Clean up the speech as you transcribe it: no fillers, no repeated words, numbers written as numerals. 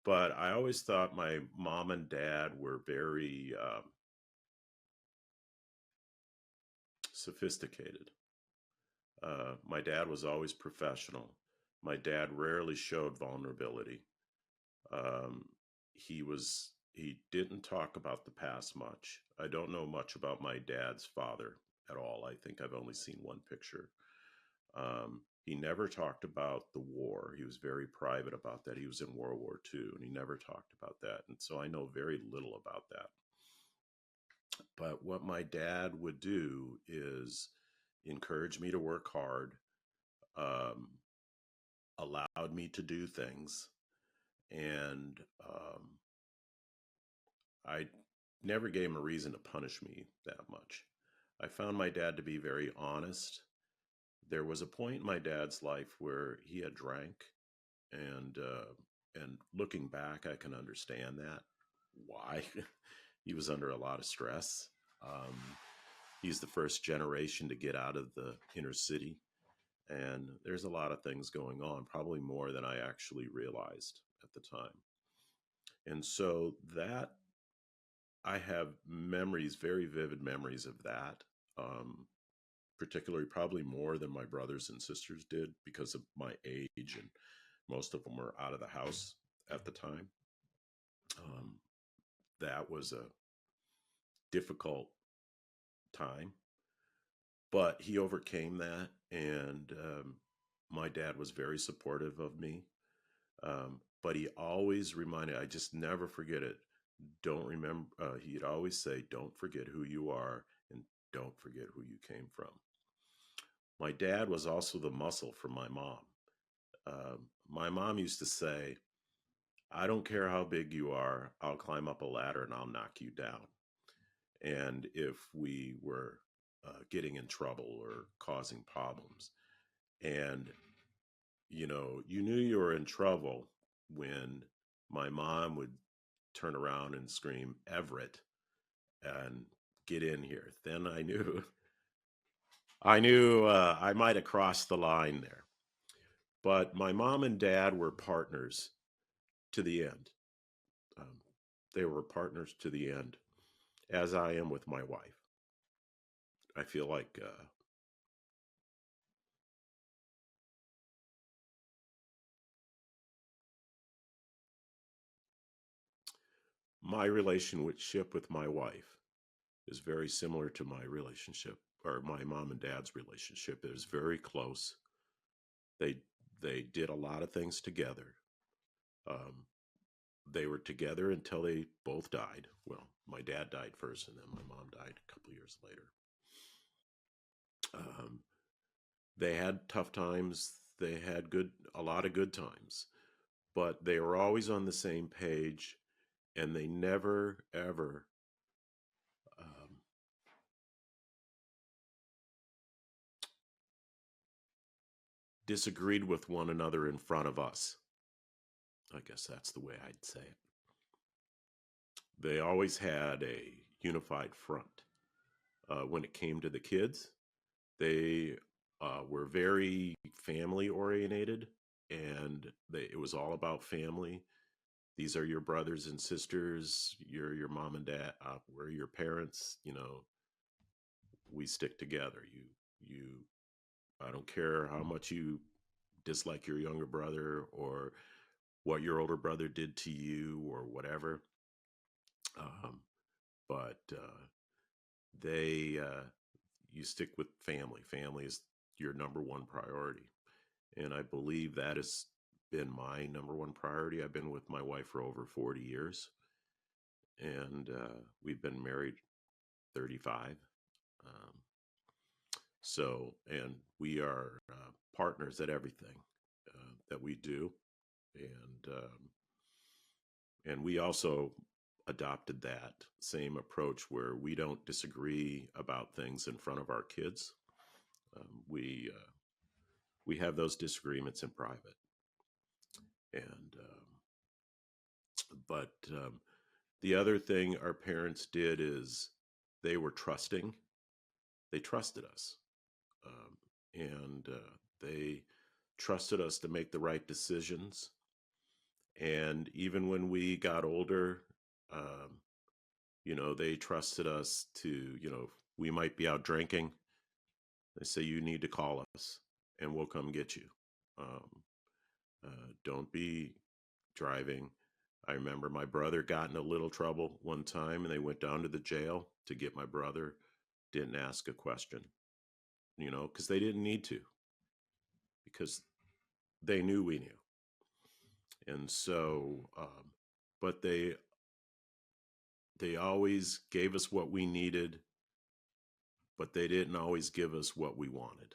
But I always thought my mom and dad were very sophisticated. My dad was always professional. My dad rarely showed vulnerability. Um, he didn't talk about the past much. I don't know much about my dad's father at all. I think I've only seen one picture. He never talked about the war. He was very private about that. He was in World War II, and he never talked about that. And so I know very little about that. But what my dad would do is encourage me to work hard, um, allowed me to do things, and I never gave him a reason to punish me that much. I found my dad to be very honest. There was a point in my dad's life where he had drank, and looking back, I can understand that why he was under a lot of stress. Um, he's the first generation to get out of the inner city, and there's a lot of things going on, probably more than I actually realized at the time. And so that I have memories, very vivid memories of that. Particularly probably more than my brothers and sisters did because of my age, and most of them were out of the house at the time. Um, that was a difficult time, but he overcame that, and my dad was very supportive of me. But he always reminded, I just never forget it. Don't remember, he'd always say, don't forget who you are and don't forget who you came from. My dad was also the muscle for my mom. My mom used to say, I don't care how big you are, I'll climb up a ladder and I'll knock you down. And if we were getting in trouble or causing problems, and you knew you were in trouble when my mom would turn around and scream, Everett, and get in here. Then I knew I might have crossed the line there. But my mom and dad were partners to the end. Um, they were partners to the end, as I am with my wife. I feel like my relationship with my wife is very similar to my relationship, or my mom and dad's relationship. It was very close. They they did a lot of things together. Um, they were together until they both died. Well, my dad died first, and then my mom died a couple years later. Um, they had tough times. They had a lot of good times, but they were always on the same page, and they never ever um, disagreed with one another in front of us. I guess that's the way I'd say it. They always had a unified front. When it came to the kids, they were very family oriented, and it was all about family. These are your brothers and sisters. You're your mom and dad. We're your parents. We stick together. You. I don't care how much you dislike your younger brother or what your older brother did to you or whatever. Um, but they you stick with family. Family is your number one priority, and I believe that has been my number one priority. I've been with my wife for over 40 years, and we've been married 35. Um, and we are partners at everything that we do, and we also adopted that same approach where we don't disagree about things in front of our kids. We have those disagreements in private, and but the other thing our parents did is they were trusting. They trusted us, and they trusted us to make the right decisions. And even when we got older, they trusted us to, we might be out drinking. They say, you need to call us and we'll come get you. Um, don't be driving. I remember my brother got in a little trouble one time and they went down to the jail to get my brother. Didn't ask a question, because they didn't need to, because they knew we knew. And so, but they always gave us what we needed, but they didn't always give us what we wanted.